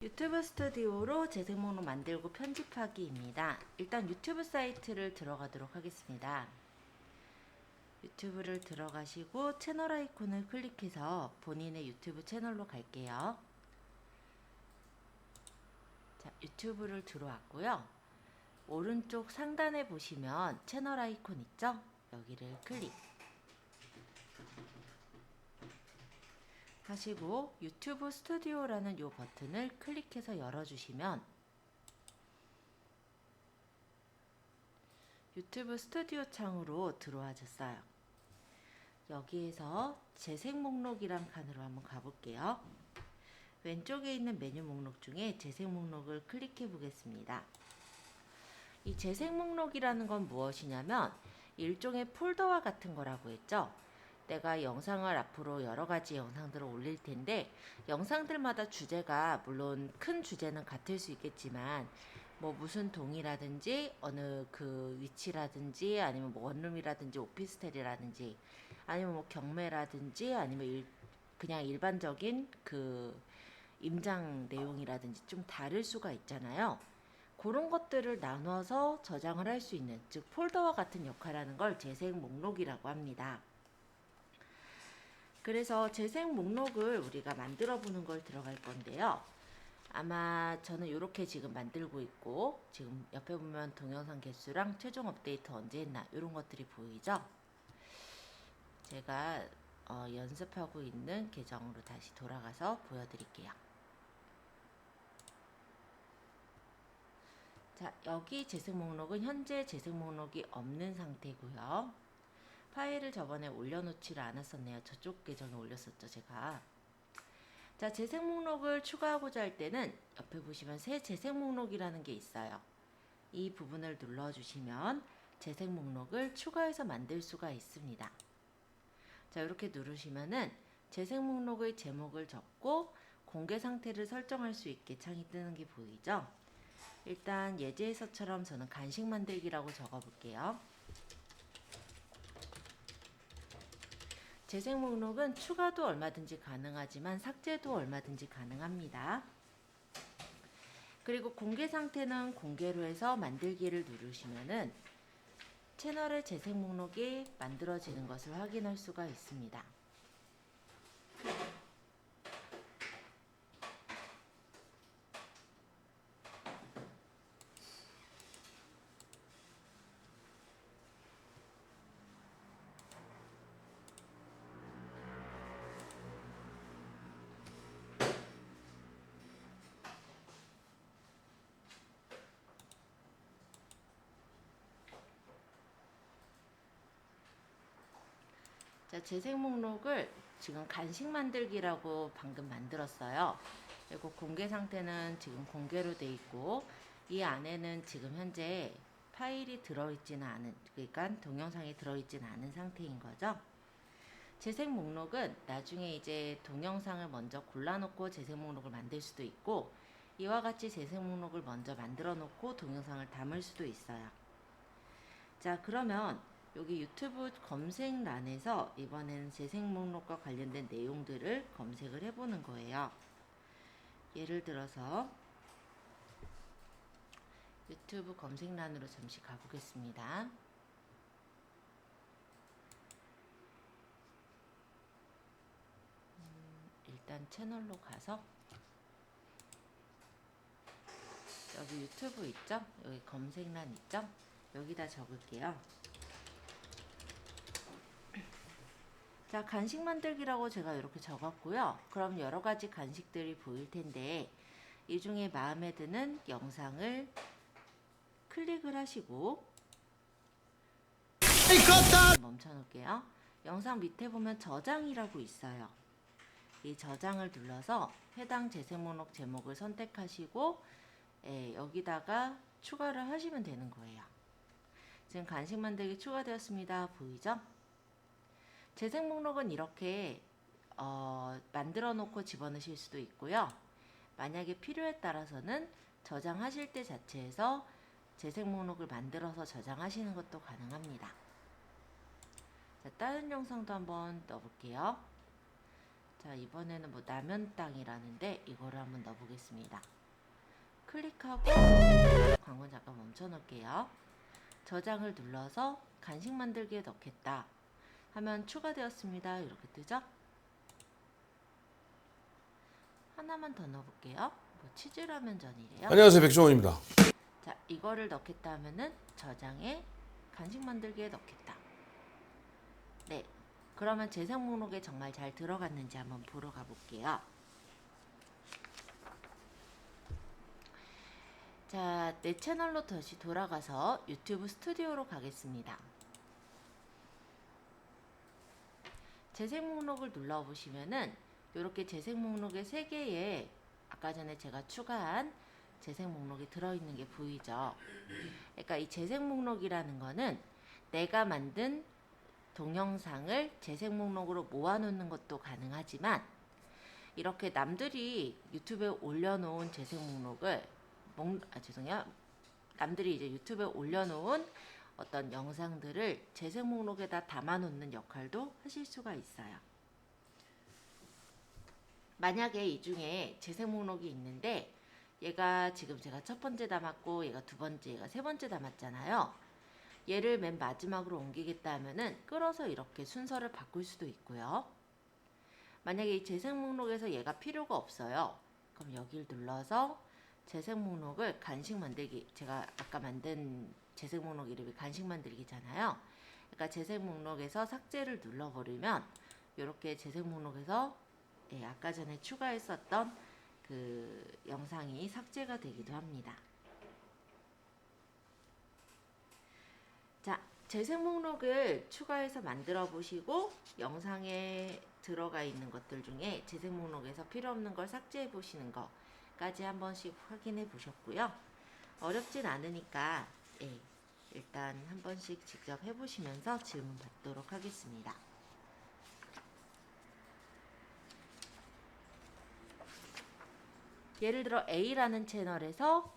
유튜브 스튜디오로 재생 목록 만들고 편집하기입니다. 일단 유튜브 사이트를 들어가도록 하겠습니다. 유튜브를 들어가시고 채널 아이콘을 클릭해서 본인의 유튜브 채널로 갈게요. 자, 유튜브를 들어왔고요. 오른쪽 상단에 보시면 채널 아이콘 있죠? 여기를 클릭 하시고 유튜브 스튜디오라는 이 버튼을 클릭해서 열어주시면 유튜브 스튜디오 창으로 들어와졌어요. 여기에서 재생 목록이란 칸으로 한번 가볼게요. 왼쪽에 있는 메뉴 목록 중에 재생 목록을 클릭해 보겠습니다. 이 재생 목록이라는 건 무엇이냐면 일종의 폴더와 같은 거라고 했죠. 내가 영상을 앞으로 여러 가지 영상들을 올릴 텐데 영상들마다 주제가 물론 큰 주제는 같을 수 있겠지만 뭐 무슨 동이라든지 어느 그 위치라든지 아니면 뭐 원룸이라든지 오피스텔이라든지 아니면 뭐 경매라든지 아니면 그냥 일반적인 그 임장 내용이라든지 좀 다를 수가 있잖아요. 그런 것들을 나눠서 저장을 할 수 있는, 즉 폴더와 같은 역할을 하는 걸 재생 목록이라고 합니다. 그래서 재생 목록을 우리가 만들어 보는 걸 들어갈 건데요. 아마 저는 이렇게 지금 만들고 있고 지금 옆에 보면 동영상 개수랑 최종 업데이트 언제 했나 이런 것들이 보이죠. 제가 연습하고 있는 계정으로 다시 돌아가서 보여드릴게요. 자, 여기 재생 목록은 현재 재생 목록이 없는 상태고요. 파일을 저번에 올려놓지를 않았었네요. 저쪽 계정에 올렸었죠, 제가. 자, 재생 목록을 추가하고자 할 때는 옆에 보시면 새 재생 목록이라는 게 있어요. 이 부분을 눌러주시면 재생 목록을 추가해서 만들 수가 있습니다. 자, 이렇게 누르시면은 재생 목록의 제목을 적고 공개 상태를 설정할 수 있게 창이 뜨는 게 보이죠? 일단 예제에서처럼 저는 간식 만들기라고 적어볼게요. 재생 목록은 추가도 얼마든지 가능하지만 삭제도 얼마든지 가능합니다. 그리고 공개 상태는 공개로 해서 만들기를 누르시면은 채널의 재생 목록이 만들어지는 것을 확인할 수가 있습니다. 자, 재생 목록을 지금 간식 만들기라고 방금 만들었어요. 그리고 공개 상태는 지금 공개로 돼 있고 이 안에는 지금 현재 파일이 들어있지는 않은, 그러니까 동영상이 들어있지는 않은 상태인 거죠. 재생 목록은 나중에 이제 동영상을 먼저 골라놓고 재생 목록을 만들 수도 있고 이와 같이 재생 목록을 먼저 만들어 놓고 동영상을 담을 수도 있어요. 자, 그러면 여기 유튜브 검색란에서 이번에는 재생 목록과 관련된 내용들을 검색을 해보는 거예요. 예를 들어서 유튜브 검색란으로 잠시 가보겠습니다. 일단 채널로 가서 여기 유튜브 있죠? 여기 검색란 있죠? 여기다 적을게요. 자, 간식 만들기라고 제가 이렇게 적었고요. 그럼 여러 가지 간식들이 보일 텐데 이 중에 마음에 드는 영상을 클릭을 하시고 멈춰 놓을게요. 영상 밑에 보면 저장이라고 있어요. 이 저장을 눌러서 해당 재생 목록 제목을 선택하시고 여기다가 추가를 하시면 되는 거예요. 지금 간식 만들기 추가되었습니다. 보이죠? 재생 목록은 이렇게 만들어 놓고 집어넣으실 수도 있고요. 만약에 필요에 따라서는 저장하실 때 자체에서 재생 목록을 만들어서 저장하시는 것도 가능합니다. 자, 다른 영상도 한번 넣어볼게요. 자, 이번에는 뭐 라면땅이라는데 이거를 한번 넣어보겠습니다. 클릭하고 광고 잠깐 멈춰 놓을게요. 저장을 눌러서 간식 만들기에 넣겠다 하면 추가되었습니다. 이렇게 뜨죠? 하나만 더 넣어볼게요. 뭐 치즈라면 전이래요. 안녕하세요, 백종원입니다. 자, 이거를 넣겠다 하면은 저장에 간식 만들기에 넣겠다. 네, 그러면 재생 목록에 정말 잘 들어갔는지 한번 보러 가볼게요. 자, 내 채널로 다시 돌아가서 유튜브 스튜디오로 가겠습니다. 재생 목록을 눌러보시면은 이렇게 재생 목록의 3개에 아까 전에 제가 추가한 재생 목록이 들어있는 게 보이죠. 그러니까 이 재생 목록이라는 거는 내가 만든 동영상을 재생 목록으로 모아놓는 것도 가능하지만 이렇게 남들이 유튜브에 올려놓은 재생 목록을 남들이 이제 유튜브에 올려놓은 어떤 영상들을 재생 목록에다 담아놓는 역할도 하실 수가 있어요. 만약에 이 중에 재생 목록이 있는데 얘가 지금 제가 첫 번째 담았고 얘가 두 번째, 얘가 세 번째 담았잖아요. 얘를 맨 마지막으로 옮기겠다 하면은 끌어서 이렇게 순서를 바꿀 수도 있고요. 만약에 이 재생 목록에서 얘가 필요가 없어요. 그럼 여기를 눌러서 재생 목록을 간식 만들기, 제가 아까 만든 재생 목록 이름이 간식 만들기잖아요. 그러니까 재생 목록에서 삭제를 눌러버리면 이렇게 재생 목록에서 아까 전에 추가했었던 그 영상이 삭제가 되기도 합니다. 자, 재생 목록을 추가해서 만들어 보시고 영상에 들어가 있는 것들 중에 재생 목록에서 필요 없는 걸 삭제해 보시는 거까지 한 번씩 확인해 보셨고요. 어렵진 않으니까 일단 한 번씩 직접 해보시면서 질문 받도록 하겠습니다. 예를 들어 A라는 채널에서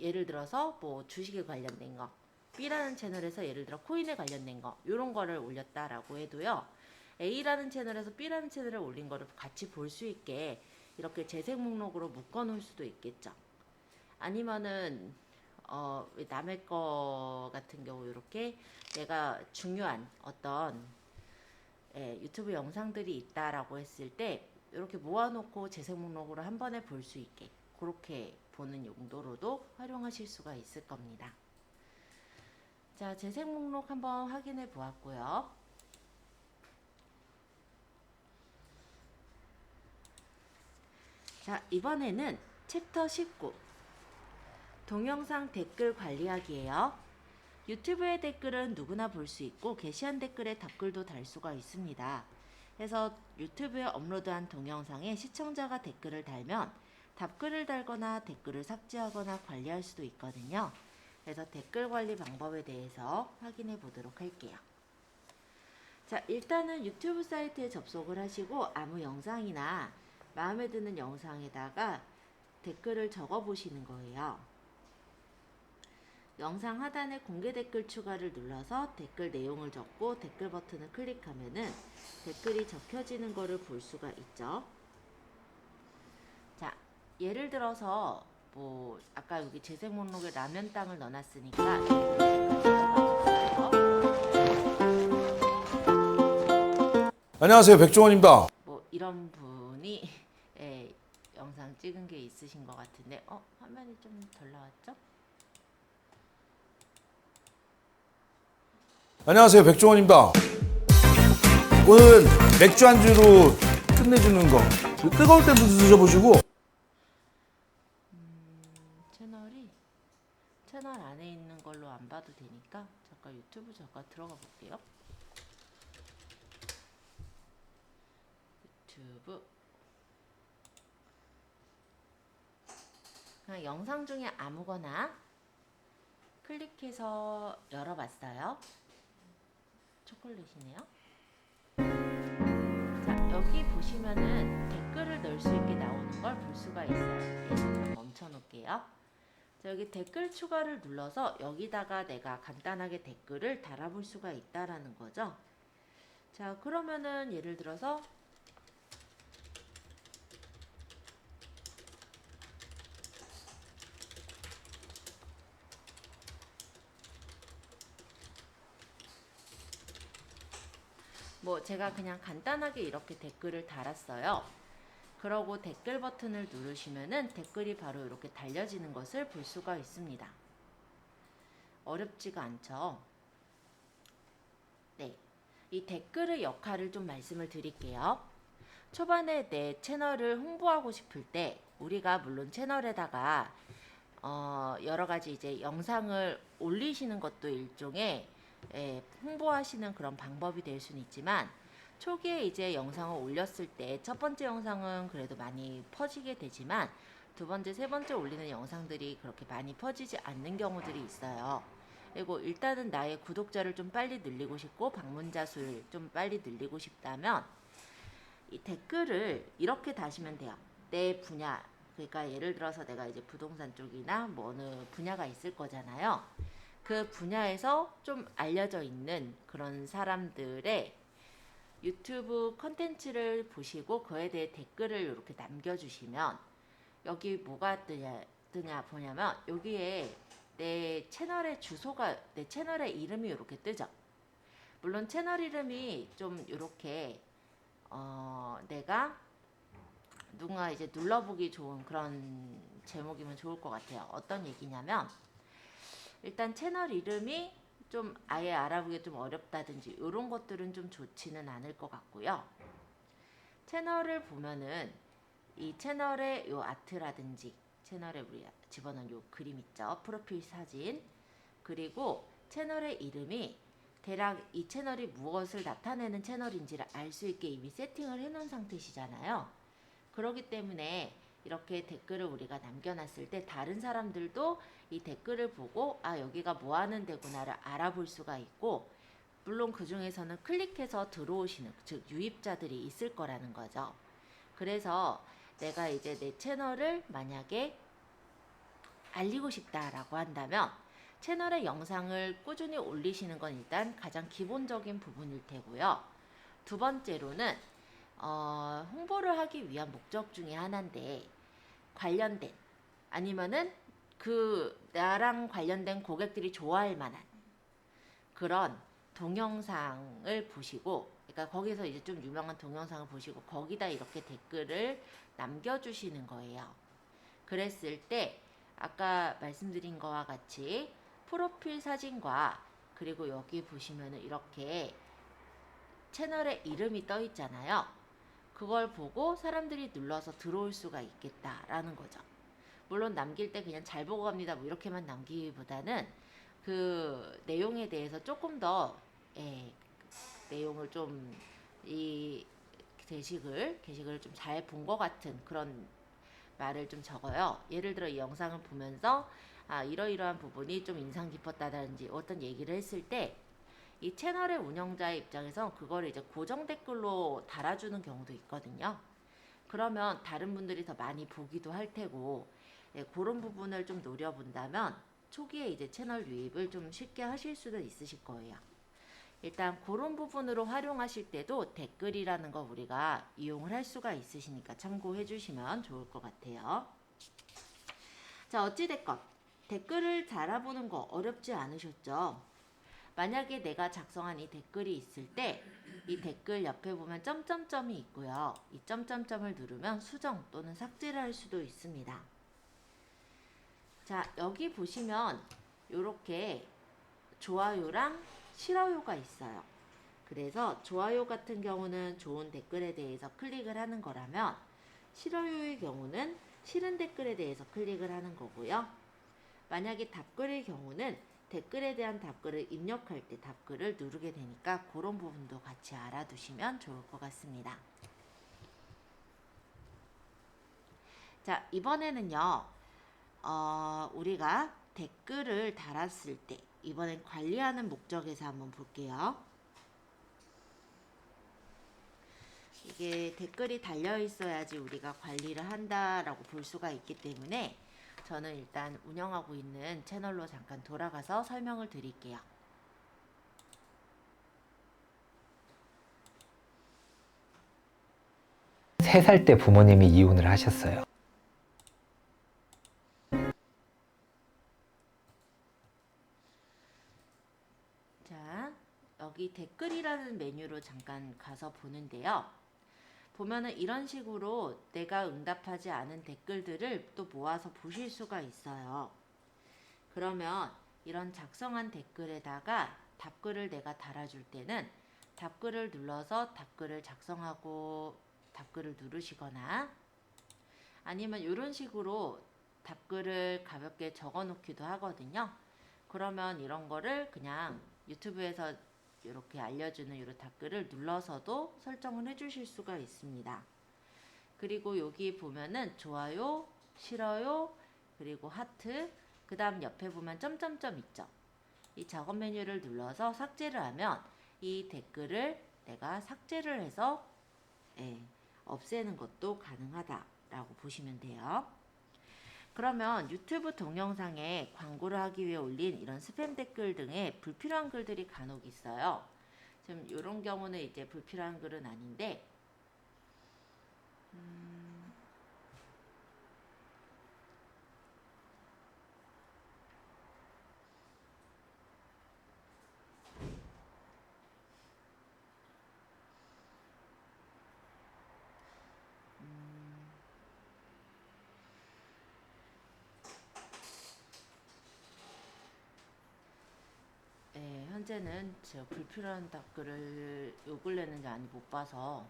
예를 들어서 주식에 관련된 거, B라는 채널에서 예를 들어 코인에 관련된 거 이런 거를 올렸다라고 해도요. A라는 채널에서 B라는 채널에 올린 거를 같이 볼 수 있게 이렇게 재생 목록으로 묶어 놓을 수도 있겠죠. 아니면은 남의 거 같은 경우 이렇게 내가 중요한 어떤 유튜브 영상들이 있다라고 했을 때 이렇게 모아놓고 재생 목록으로 한 번에 볼 수 있게 그렇게 보는 용도로도 활용하실 수가 있을 겁니다. 자, 재생 목록 한번 확인해 보았고요. 자, 이번에는 챕터 19 동영상 댓글 관리하기예요. 유튜브의 댓글은 누구나 볼 수 있고 게시한 댓글에 답글도 달 수가 있습니다. 그래서 유튜브에 업로드한 동영상에 시청자가 댓글을 달면 답글을 달거나 댓글을 삭제하거나 관리할 수도 있거든요. 그래서 댓글 관리 방법에 대해서 확인해 보도록 할게요. 자, 일단은 유튜브 사이트에 접속을 하시고 아무 영상이나 마음에 드는 영상에다가 댓글을 적어 보시는 거예요. 영상 하단에 공개 댓글 추가를 눌러서 댓글 내용을 적고 댓글 버튼을 클릭하면은 댓글이 적혀지는 거를 볼 수가 있죠. 자, 예를 들어서 아까 여기 재생 목록에 라면땅을 넣어놨으니까 안녕하세요, 백종원입니다. 이런 분이 영상 찍은 게 있으신 것 같은데 화면이 좀 덜 나왔죠? 안녕하세요, 백종원입니다. 오늘 맥주 안주로 끝내주는 거 뜨거울 때도 드셔보시고. 채널 안에 있는 걸로 안 봐도 되니까 잠깐 유튜브 들어가 볼게요. 유튜브 그냥 영상 중에 아무거나 클릭해서 열어봤어요. 초콜릿이네요. 자, 여기 보시면은 댓글을 넣을 수 있게 나오는 걸 볼 수가 있어요. 잠깐 멈춰 놓을게요. 자, 여기 댓글 추가를 눌러서 여기다가 내가 간단하게 댓글을 달아볼 수가 있다라는 거죠. 자, 그러면은 예를 들어서 뭐 제가 그냥 간단하게 이렇게 댓글을 달았어요. 그러고 댓글 버튼을 누르시면은 댓글이 바로 이렇게 달려지는 것을 볼 수가 있습니다. 어렵지가 않죠. 네, 이 댓글의 역할을 좀 말씀을 드릴게요. 초반에 내 채널을 홍보하고 싶을 때 우리가 물론 채널에다가 여러 가지 이제 영상을 올리시는 것도 일종의 홍보하시는 그런 방법이 될 수는 있지만, 초기에 이제 영상을 올렸을 때 첫 번째 영상은 그래도 많이 퍼지게 되지만 두 번째, 세 번째 올리는 영상들이 그렇게 많이 퍼지지 않는 경우들이 있어요. 그리고 일단은 나의 구독자를 좀 빨리 늘리고 싶고 방문자 수를 좀 빨리 늘리고 싶다면 이 댓글을 이렇게 다시면 돼요. 내 분야, 그러니까 예를 들어서 내가 이제 부동산 쪽이나 뭐 어느 분야가 있을 거잖아요. 그 분야에서 좀 알려져 있는 그런 사람들의 유튜브 컨텐츠를 보시고 그에 대해 댓글을 이렇게 남겨주시면 여기 뭐가 뜨냐 보냐면 여기에 내 채널의 주소가, 내 채널의 이름이 이렇게 뜨죠. 물론 채널 이름이 좀 이렇게 내가 누군가 이제 눌러보기 좋은 그런 제목이면 좋을 것 같아요. 어떤 얘기냐면 일단 채널 이름이 좀 아예 알아보기 좀 어렵다든지 이런 것들은 좀 좋지는 않을 것 같고요. 채널을 보면은 이 채널의 요 아트라든지 채널에 우리 집어넣은 요 그림 있죠. 프로필 사진. 그리고 채널의 이름이 대략 이 채널이 무엇을 나타내는 채널인지를 알 수 있게 이미 세팅을 해놓은 상태시잖아요. 그렇기 때문에 이렇게 댓글을 우리가 남겨놨을 때 다른 사람들도 이 댓글을 보고 아 여기가 뭐하는 데구나를 알아볼 수가 있고, 물론 그 중에서는 클릭해서 들어오시는 즉 유입자들이 있을 거라는 거죠. 그래서 내가 이제 내 채널을 만약에 알리고 싶다라고 한다면 채널에 영상을 꾸준히 올리시는 건 일단 가장 기본적인 부분일 테고요. 두 번째로는 홍보를 하기 위한 목적 중에 하나인데 관련된 아니면은 그 나랑 관련된 고객들이 좋아할 만한 그런 동영상을 보시고, 그러니까 거기서 이제 좀 유명한 동영상을 보시고 거기다 이렇게 댓글을 남겨주시는 거예요. 그랬을 때 아까 말씀드린 거와 같이 프로필 사진과 그리고 여기 보시면은 이렇게 채널의 이름이 떠 있잖아요. 그걸 보고 사람들이 눌러서 들어올 수가 있겠다라는 거죠. 물론 남길 때 그냥 잘 보고 갑니다 뭐 이렇게만 남기기보다는 그 내용에 대해서 조금 더 내용을 좀 이 게시글 좀 잘 본 것 같은 그런 말을 좀 적어요. 예를 들어 이 영상을 보면서 이러이러한 부분이 좀 인상 깊었다든지 어떤 얘기를 했을 때 이 채널의 운영자의 입장에서 그거를 이제 고정 댓글로 달아주는 경우도 있거든요. 그러면 다른 분들이 더 많이 보기도 할 테고, 그런 부분을 좀 노려본다면 초기에 이제 채널 유입을 좀 쉽게 하실 수도 있으실 거예요. 일단 그런 부분으로 활용하실 때도 댓글이라는 거 우리가 이용을 할 수가 있으시니까 참고해 주시면 좋을 것 같아요. 자, 어찌됐건 댓글을 달아보는 거 어렵지 않으셨죠? 만약에 내가 작성한 이 댓글이 있을 때 이 댓글 옆에 보면 점점점이 있고요. 이 점점점을 누르면 수정 또는 삭제를 할 수도 있습니다. 자, 여기 보시면 이렇게 좋아요랑 싫어요가 있어요. 그래서 좋아요 같은 경우는 좋은 댓글에 대해서 클릭을 하는 거라면 싫어요의 경우는 싫은 댓글에 대해서 클릭을 하는 거고요. 만약에 답글의 경우는 댓글에 대한 답글을 입력할 때 답글을 누르게 되니까 그런 부분도 같이 알아두시면 좋을 것 같습니다. 자, 이번에는요. 우리가 댓글을 달았을 때 이번엔 관리하는 목적에서 한번 볼게요. 이게 댓글이 달려 있어야지 우리가 관리를 한다라고 볼 수가 있기 때문에 저는 일단 운영하고 있는 채널로 잠깐 돌아가서 설명을 드릴게요. 3살 때 부모님이 이혼을 하셨어요. 자, 여기 댓글이라는 메뉴로 잠깐 가서 보는데요. 보면은 이런 식으로 내가 응답하지 않은 댓글들을 또 모아서 보실 수가 있어요. 그러면 이런 작성한 댓글에다가 답글을 내가 달아줄 때는 답글을 눌러서 답글을 작성하고 답글을 누르시거나 아니면 이런 식으로 답글을 가볍게 적어 놓기도 하거든요. 그러면 이런 거를 그냥 유튜브에서 이렇게 알려주는 이런 답글을 눌러서도 설정을 해주실 수가 있습니다. 그리고 여기 보면은 좋아요, 싫어요, 그리고 하트, 그 다음 옆에 보면 점점점 있죠. 이 작업 메뉴를 눌러서 삭제를 하면 이 댓글을 내가 삭제를 해서 없애는 것도 가능하다라고 보시면 돼요. 그러면 유튜브 동영상에 광고를 하기 위해 올린 이런 스팸 댓글 등의 불필요한 글들이 간혹 있어요. 지금 이런 경우는 이제 불필요한 글은 아닌데 현재는 제가 불필요한 댓글을 요 근래는 많이 못 봐서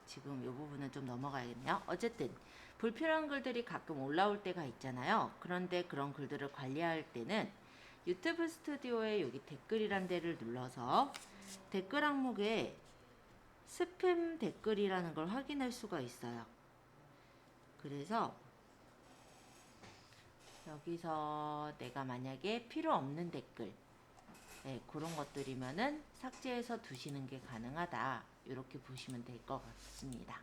지금 이 부분은 좀 넘어가야겠네요. 어쨌든 불필요한 글들이 가끔 올라올 때가 있잖아요. 그런데 그런 글들을 관리할 때는 유튜브 스튜디오에 여기 댓글이란 데를 눌러서 댓글 항목에 스팸 댓글이라는 걸 확인할 수가 있어요. 그래서 여기서 내가 만약에 필요 없는 댓글 그런 것들이면은 삭제해서 두시는 게 가능하다. 이렇게 보시면 될 것 같습니다.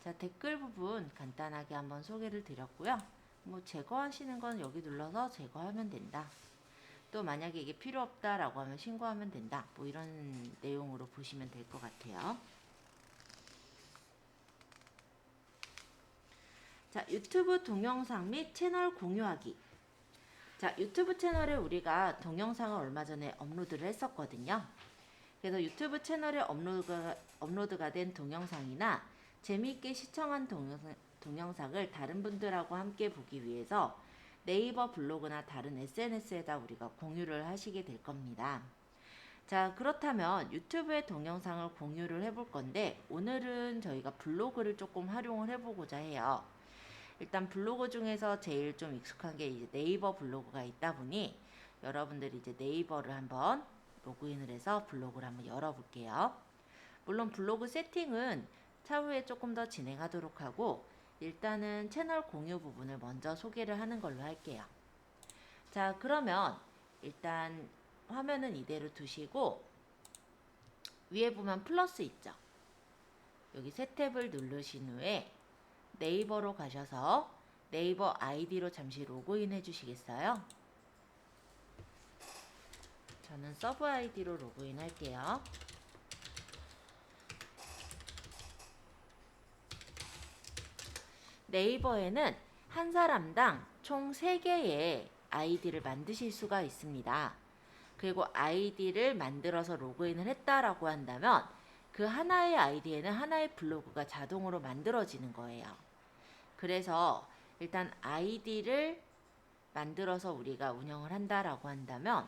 자, 댓글 부분 간단하게 한번 소개를 드렸고요. 뭐 제거하시는 건 여기 눌러서 제거하면 된다. 또 만약에 이게 필요 없다라고 하면 신고하면 된다. 뭐 이런 내용으로 보시면 될 것 같아요. 자, 유튜브 동영상 및 채널 공유하기. 자, 유튜브 채널에 우리가 동영상을 얼마 전에 업로드를 했었거든요. 그래서 유튜브 채널에 업로드가 된 동영상이나 재미있게 시청한 동영상을 다른 분들하고 함께 보기 위해서 네이버 블로그나 다른 SNS에다 우리가 공유를 하시게 될 겁니다. 자, 그렇다면 유튜브에 동영상을 공유를 해볼 건데 오늘은 저희가 블로그를 조금 활용을 해보고자 해요. 일단 블로그 중에서 제일 좀 익숙한 게 이제 네이버 블로그가 있다 보니 여러분들이 이제 네이버를 한번 로그인을 해서 블로그를 한번 열어볼게요. 물론 블로그 세팅은 차후에 조금 더 진행하도록 하고 일단은 채널 공유 부분을 먼저 소개를 하는 걸로 할게요. 자, 그러면 일단 화면은 이대로 두시고 위에 보면 플러스 있죠. 여기 새 탭을 누르신 후에 네이버로 가셔서 네이버 아이디로 잠시 로그인 해주시겠어요? 저는 서브 아이디로 로그인 할게요. 네이버에는 한 사람당 총 3개의 아이디를 만드실 수가 있습니다. 그리고 아이디를 만들어서 로그인을 했다라고 한다면 그 하나의 아이디에는 하나의 블로그가 자동으로 만들어지는 거예요. 그래서 일단 아이디를 만들어서 우리가 운영을 한다라고 한다면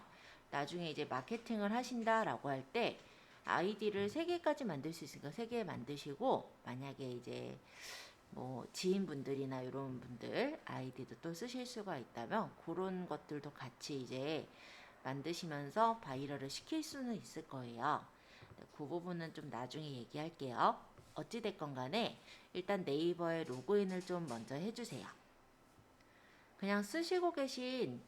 나중에 이제 마케팅을 하신다라고 할 때 아이디를 3개까지 만들 수 있으니까 3개 만드시고 만약에 이제 뭐 지인분들이나 이런 분들 아이디도 또 쓰실 수가 있다면 그런 것들도 같이 이제 만드시면서 바이럴을 시킬 수는 있을 거예요. 그 부분은 좀 나중에 얘기할게요. 어찌됐건 간에 일단 네이버에 로그인을 좀 먼저 해주세요. 그냥 쓰시고 계신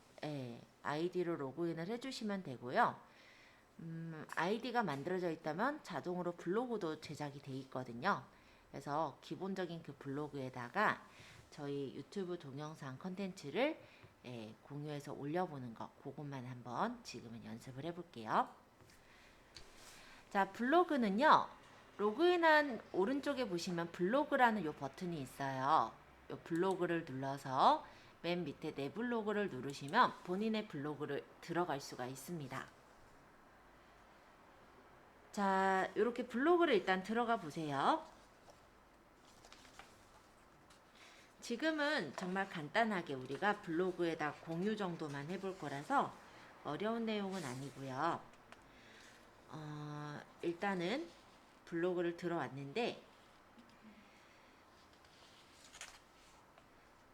아이디로 로그인을 해주시면 되고요. 아이디가 만들어져 있다면 자동으로 블로그도 제작이 돼 있거든요. 그래서 기본적인 그 블로그에다가 저희 유튜브 동영상 컨텐츠를 공유해서 올려보는 거 그것만 한번 지금은 연습을 해볼게요. 자, 블로그는요. 로그인한 오른쪽에 보시면 블로그라는 요 버튼이 있어요. 요 블로그를 눌러서 맨 밑에 내 블로그를 누르시면 본인의 블로그를 들어갈 수가 있습니다. 자, 이렇게 블로그를 일단 들어가 보세요. 지금은 정말 간단하게 우리가 블로그에다 공유 정도만 해볼 거라서 어려운 내용은 아니고요. 일단은 블로그를 들어왔는데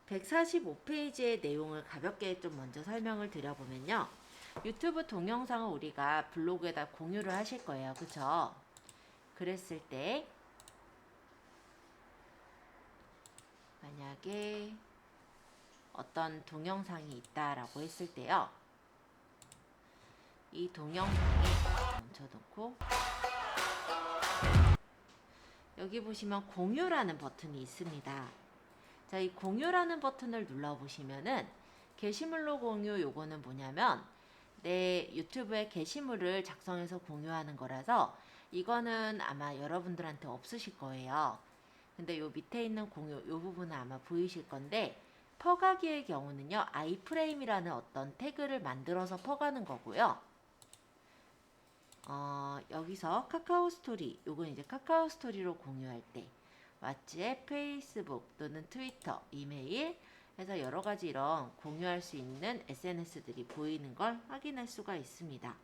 145페이지의 내용을 가볍게 좀 먼저 설명을 드려보면요. 유튜브 동영상을 우리가 블로그에다 공유를 하실 거예요. 그쵸? 그랬을 때 만약에 어떤 동영상이 있다라고 했을 때요. 이 동영상에 멈춰놓고 여기 보시면 공유라는 버튼이 있습니다. 자, 이 공유라는 버튼을 눌러보시면은 게시물로 공유 요거는 뭐냐면 내 유튜브에 게시물을 작성해서 공유하는 거라서 이거는 아마 여러분들한테 없으실 거예요. 근데 요 밑에 있는 공유 요 부분은 아마 보이실 건데 퍼가기의 경우는요. 아이프레임이라는 어떤 태그를 만들어서 퍼가는 거고요. 여기서 카카오 스토리 요건 이제 카카오 스토리로 공유할 때 왓츠앱, 페이스북 또는 트위터, 이메일 해서 여러 가지 이런 공유할 수 있는 SNS들이 보이는 걸 확인할 수가 있습니다.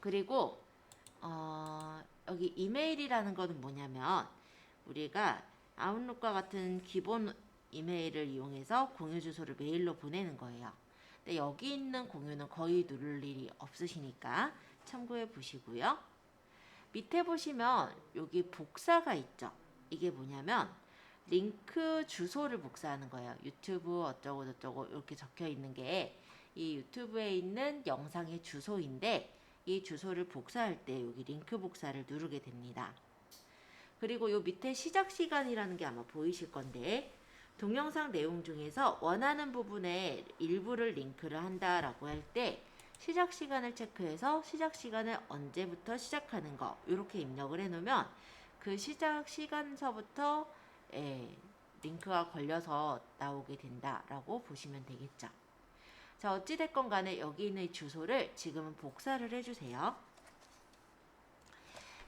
그리고 여기 이메일이라는 것은 뭐냐면 우리가 아웃룩과 같은 기본 이메일을 이용해서 공유 주소를 메일로 보내는 거예요. 근데 여기 있는 공유는 거의 누를 일이 없으시니까 참고해 보시고요. 밑에 보시면 여기 복사가 있죠. 이게 뭐냐면 링크 주소를 복사하는 거예요. 유튜브 어쩌고 저쩌고 이렇게 적혀 있는 게 이 유튜브에 있는 영상의 주소인데 이 주소를 복사할 때 여기 링크 복사를 누르게 됩니다. 그리고 요 밑에 시작 시간이라는 게 아마 보이실 건데 동영상 내용 중에서 원하는 부분에 일부를 링크를 한다라고 할 때 시작 시간을 체크해서 시작 시간을 언제부터 시작하는 거 이렇게 입력을 해 놓으면 그 시작 시간서부터 링크가 걸려서 나오게 된다라고 보시면 되겠죠. 자, 어찌됐건 간에 여기 있는 이 주소를 지금은 복사를 해주세요.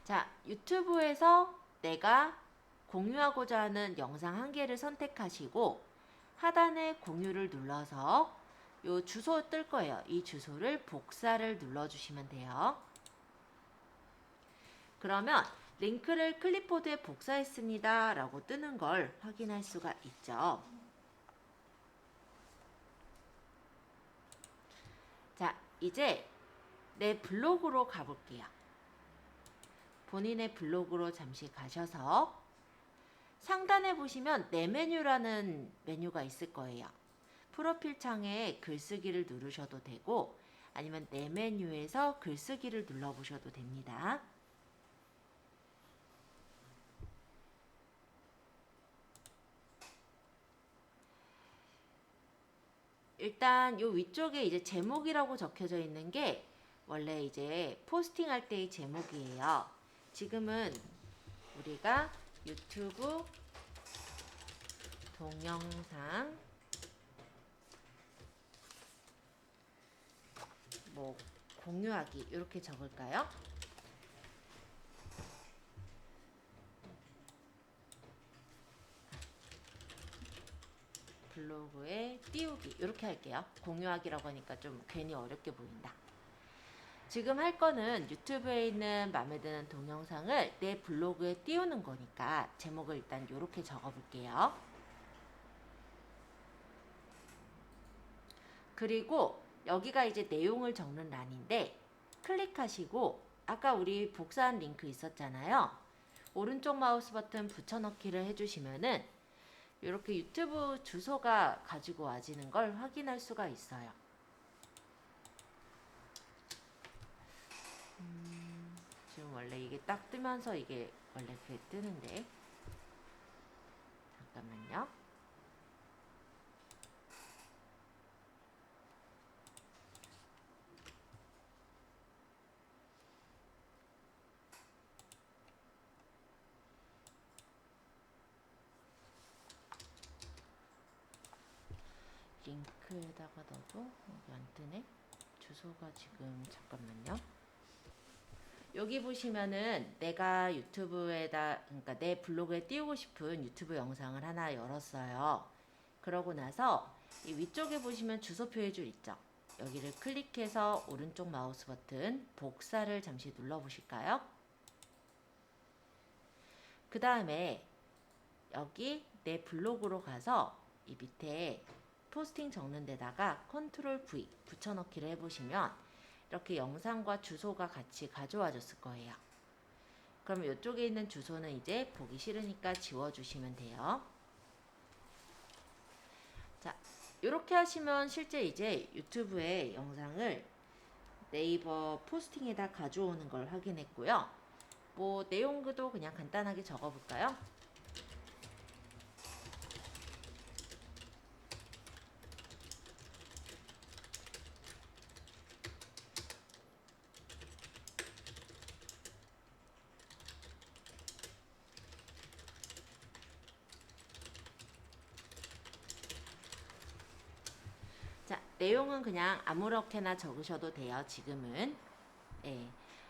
자, 유튜브에서 내가 공유하고자 하는 영상 한 개를 선택하시고 하단에 공유를 눌러서 요 주소 뜰 거예요. 이 주소를 복사를 눌러주시면 돼요. 그러면 링크를 클립보드에 복사했습니다 라고 뜨는 걸 확인할 수가 있죠. 자, 이제 내 블로그로 가볼게요. 본인의 블로그로 잠시 가셔서 상단에 보시면 내 메뉴라는 메뉴가 있을 거예요. 프로필 창에 글쓰기를 누르셔도 되고 아니면 내 메뉴에서 글쓰기를 눌러보셔도 됩니다. 일단 요 위쪽에 이제 제목이라고 적혀져 있는 게 원래 이제 포스팅 할 때의 제목이에요. 지금은 우리가 유튜브 동영상 뭐 공유하기 이렇게 적을까요? 블로그에 띄우기 이렇게 할게요. 공유하기라고 하니까 좀 괜히 어렵게 보인다. 지금 할 거는 유튜브에 있는 마음에 드는 동영상을 내 블로그에 띄우는 거니까 제목을 일단 이렇게 적어 볼게요. 그리고 여기가 이제 내용을 적는 란인데 클릭하시고 아까 우리 복사한 링크 있었잖아요. 오른쪽 마우스 버튼 붙여넣기를 해주시면은 이렇게 유튜브 주소가 가지고 와지는 걸 확인할 수가 있어요. 지금 원래 이게 딱 뜨면서 이게 원래 그게 뜨는데 잠깐만요. 링크에다가 넣어도 여기 안 뜨네. 주소가 지금 잠깐만요. 여기 보시면은 내가 유튜브에다, 그러니까 내 블로그에 띄우고 싶은 유튜브 영상을 하나 열었어요. 그러고 나서 이 위쪽에 보시면 주소 표해줄 있죠. 여기를 클릭해서 오른쪽 마우스 버튼 복사를 잠시 눌러 보실까요? 그 다음에 여기 내 블로그로 가서 이 밑에 포스팅 적는 데다가 컨트롤 V 붙여넣기를 해보시면 이렇게 영상과 주소가 같이 가져와졌을 거예요. 그럼 이쪽에 있는 주소는 이제 보기 싫으니까 지워주시면 돼요. 자, 이렇게 하시면 실제 이제 유튜브에 영상을 네이버 포스팅에다 가져오는 걸 확인했고요. 뭐 내용도 그냥 간단하게 적어볼까요? 자, 내용은 그냥 아무렇게나 적으셔도 돼요. 지금은. 예,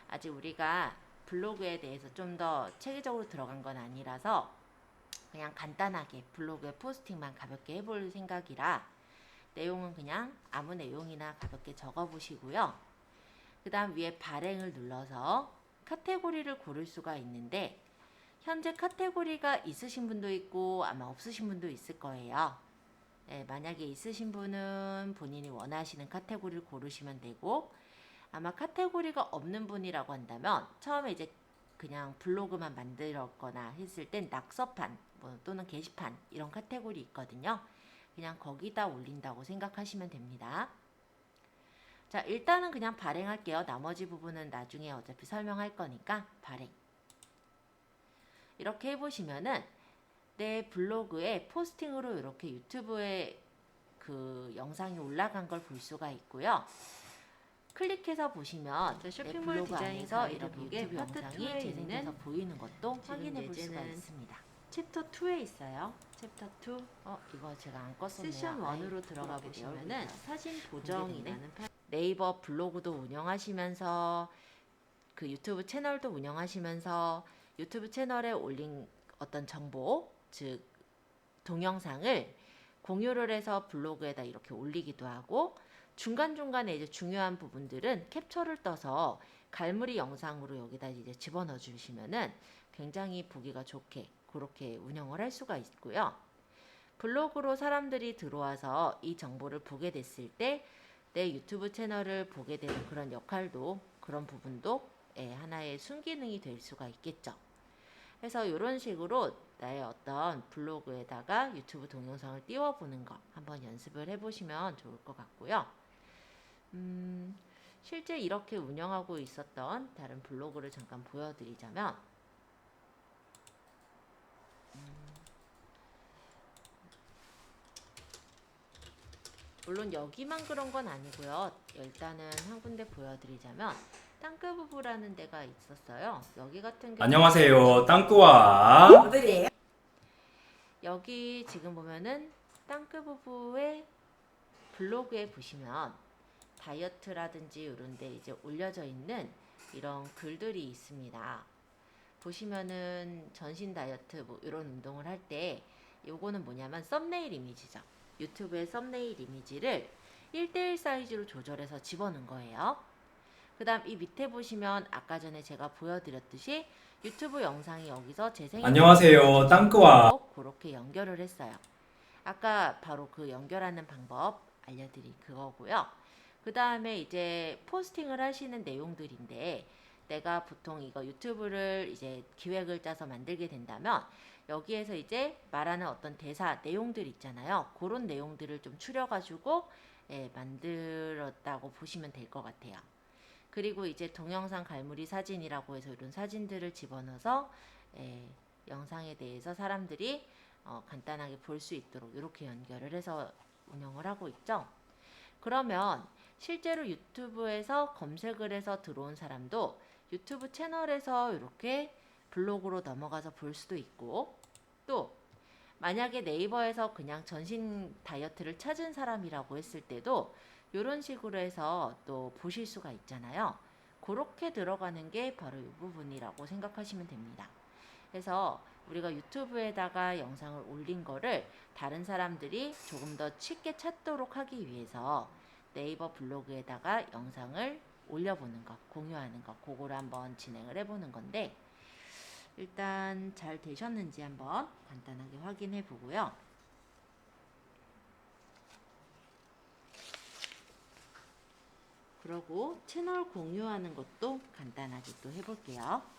아직 우리가 블로그에 대해서 좀 더 체계적으로 들어간 건 아니라서 그냥 간단하게 블로그에 포스팅만 가볍게 해볼 생각이라 내용은 그냥 아무 내용이나 가볍게 적어보시고요. 그 다음 위에 발행을 눌러서 카테고리를 고를 수가 있는데 현재 카테고리가 있으신 분도 있고 아마 없으신 분도 있을 거예요. 네, 만약에 있으신 분은 본인이 원하시는 카테고리를 고르시면 되고 아마 카테고리가 없는 분이라고 한다면 처음에 이제 그냥 블로그만 만들었거나 했을 땐 낙서판 또는 게시판 이런 카테고리 있거든요. 그냥 거기다 올린다고 생각하시면 됩니다. 자, 일단은 그냥 발행할게요. 나머지 부분은 나중에 어차피 설명할 거니까 발행. 이렇게 해보시면은 내 블로그에 포스팅으로 이렇게 유튜브에 그 영상이 올라간 걸 볼 수가 있고요. 클릭해서 보시면 내 쇼핑몰 블로그 디자인 안에서 이렇게 가이드북의 유튜브 파트 영상이 2에 재생돼서 있는 보이는 것도 확인해 볼 수가 예제는 있습니다. 챕터 2에 있어요. 챕터 2 이거 제가 안 껐었네요. 세션 아이, 1으로 들어가 그렇게 보시면은 되어 사진 공개되네. 보정이라는 네이버 블로그도 운영하시면서 그 유튜브 채널도 운영하시면서 유튜브 채널에 올린 어떤 정보, 즉 동영상을 공유를 해서 블로그에다 이렇게 올리기도 하고 중간중간에 이제 중요한 부분들은 캡처를 떠서 갈무리 영상으로 여기다 이제 집어넣어 주시면은 굉장히 보기가 좋게 그렇게 운영을 할 수가 있고요. 블로그로 사람들이 들어와서 이 정보를 보게 됐을 때 내 유튜브 채널을 보게 되는 그런 역할도 그런 부분도 하나의 순기능이 될 수가 있겠죠. 그래서 이런 식으로 나의 어떤 블로그에다가 유튜브 동영상을 띄워보는 거 한번 연습을 해보시면 좋을 것 같고요. 실제 이렇게 운영하고 있었던 다른 블로그를 잠깐 보여드리자면 물론 여기만 그런 건 아니고요. 일단은 한 군데 보여드리자면 땅끄부부라는 데가 있었어요. 여기 같은 경우 안녕하세요. 땅끄와 여기 지금 보면은 땅끄부부의 블로그에 보시면 다이어트라든지 이런 데 이제 올려져 있는 이런 글들이 있습니다. 보시면은 전신 다이어트 뭐 이런 운동을 할 때 요거는 뭐냐면 썸네일 이미지죠. 유튜브의 썸네일 이미지를 1:1 사이즈로 조절해서 집어넣은 거예요. 그 다음 이 밑에 보시면 아까 전에 제가 보여드렸듯이 유튜브 영상이 여기서 재생 안녕하세요. 땅끄와 그렇게 연결을 했어요. 아까 바로 그 연결하는 방법 알려드린 그거고요. 그 다음에 이제 포스팅을 하시는 내용들인데 내가 보통 이거 유튜브를 이제 기획을 짜서 만들게 된다면 여기에서 이제 말하는 어떤 대사 내용들 있잖아요. 그런 내용들을 좀 추려가지고 만들었다고 보시면 될 것 같아요. 그리고 이제 동영상 갈무리 사진이라고 해서 이런 사진들을 집어넣어서 영상에 대해서 사람들이 간단하게 볼 수 있도록 이렇게 연결을 해서 운영을 하고 있죠. 그러면 실제로 유튜브에서 검색을 해서 들어온 사람도 유튜브 채널에서 이렇게 블로그로 넘어가서 볼 수도 있고 또 만약에 네이버에서 그냥 전신 다이어트를 찾은 사람이라고 했을 때도 이런 식으로 해서 또 보실 수가 있잖아요. 그렇게 들어가는 게 바로 이 부분이라고 생각하시면 됩니다. 그래서 우리가 유튜브에다가 영상을 올린 거를 다른 사람들이 조금 더 쉽게 찾도록 하기 위해서 네이버 블로그에다가 영상을 올려보는 것, 공유하는 것, 그거를 한번 진행을 해보는 건데, 일단 잘 되셨는지 한번 간단하게 확인해 보고요. 그러고 채널 공유하는 것도 간단하게 또 해볼게요.